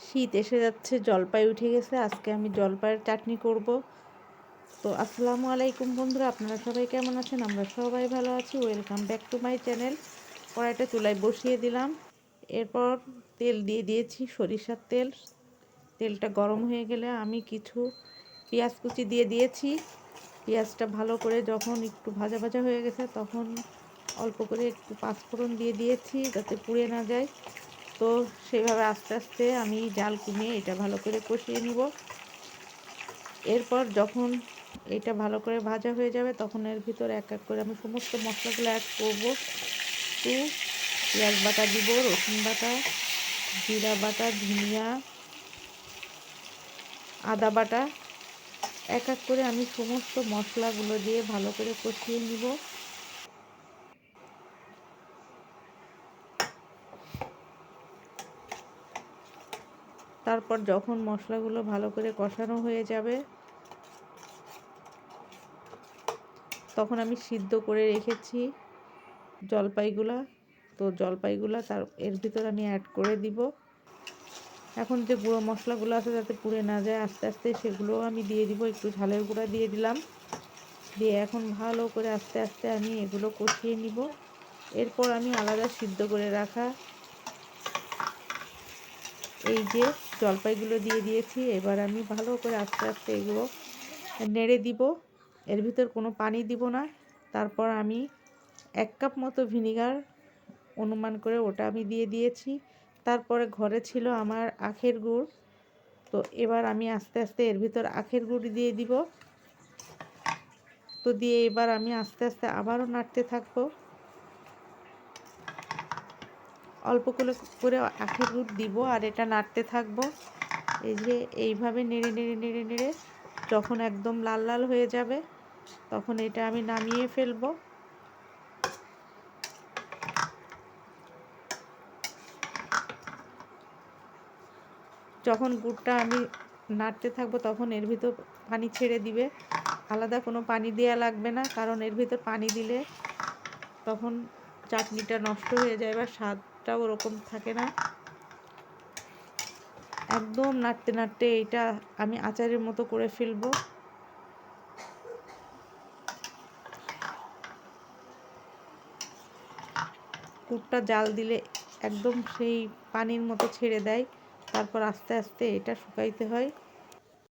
শীত এসে যাচ্ছে, জলপাই উঠে গেছে। আজকে আমি জলপাইয়ের চাটনি করব। তো আসসালামু আলাইকুম বন্ধুরা, আপনারা সবাই কেমন আছেন? আমরা সবাই ভালো আছি। Welcome back to my channel. কড়াইটা চুলায় বসিয়ে দিলাম। এরপর তেল দিয়ে দিয়েছি, সরিষার তেল। তেলটা গরম হয়ে গেলে আমি কিছু পেঁয়াজ কুচি দিয়ে দিয়েছি। পেঁয়াজটা ভালো করে যখন একটু ভাজা ভাজা হয়ে গেছে, তখন অল্প করে একটু পাঁচফোড়ন দিয়ে দিয়েছি যাতে পুড়ে না যায়। তো সেইভাবে আস্তে আস্তে আমি জাল কমিয়ে এটা ভালো করে কষিয়ে নিব। এরপর যখন এটা ভালো করে ভাজা হয়ে যাবে, তখন এর ভিতর এক এক করে আমি সমস্ত মশলাগুলো অ্যাড করব। একটু পেঁয়াজ বাটা দিব, রসুন বাটা, জিরা বাটা, ধনিয়া, আদা বাটা, এক এক করে আমি সমস্ত মশলাগুলো দিয়ে ভালো করে কষিয়ে নিব। তারপর যখন মশলাগুলো ভালো করে কষানো হয়ে যাবে, তখন আমি সিদ্ধ করে রেখেছি জলপাইগুলা। তো জলপাইগুলা এর ভিতর আমি অ্যাড করে দিব। এখন যে গুঁড়ো মশলাগুলো আছে যাতে পুড়ে না যায়, আস্তে আস্তে সেগুলোও আমি দিয়ে দিব। একটু ঝালের গুঁড়া দিয়ে দিলাম। দিয়ে এখন ভালো করে আস্তে আস্তে আমি এগুলো কষিয়ে নিব। এরপর আমি আলাদা সিদ্ধ করে রাখা এই যে জলপাইগুলো দিয়ে দিয়েছি। এবার আমি ভালো করে আস্তে আস্তে এগুলো নেড়ে দিব। এর ভিতর কোনো পানি দিব না। তারপর আমি 1 কাপ মতো ভিনিগার অনুমান করে ওটা আমি দিয়ে দিয়েছি। তারপরে ঘরে ছিল আমার আখের গুড়। তো এবার আমি আস্তে আস্তে এর ভিতর আখের গুড় দিয়ে দিব। তো দিয়ে এবার আমি আস্তে আস্তে আবারও নাড়তে থাকবো। অল্প করে আখের গুড় দিব আর এটা নাড়তে থাকবো। এই যে এইভাবে নেড়ে নেড়ে নেড়ে নেড়ে যখন একদম লাল লাল হয়ে যাবে, তখন এটা আমি নামিয়ে ফেলবো। যখন গুড়টা আমি নাড়তে থাকবো, তখন এর ভিতর পানি ছেড়ে দিবে। আলাদা কোনো পানি দেওয়া লাগবে না, কারণ এর ভিতর পানি দিলে তখন চাটনিটা নষ্ট হয়ে যায় বা স্বাদটাও ওরকম থাকে না। একদম নাড়তে নাড়তে এটা আমি আচারের মতো করে ফেলবো। গুড়টা জাল দিলে একদম সেই পানির মতো ছেড়ে দেয়। তারপর আস্তে আস্তে এটা শুকাইতে হয়।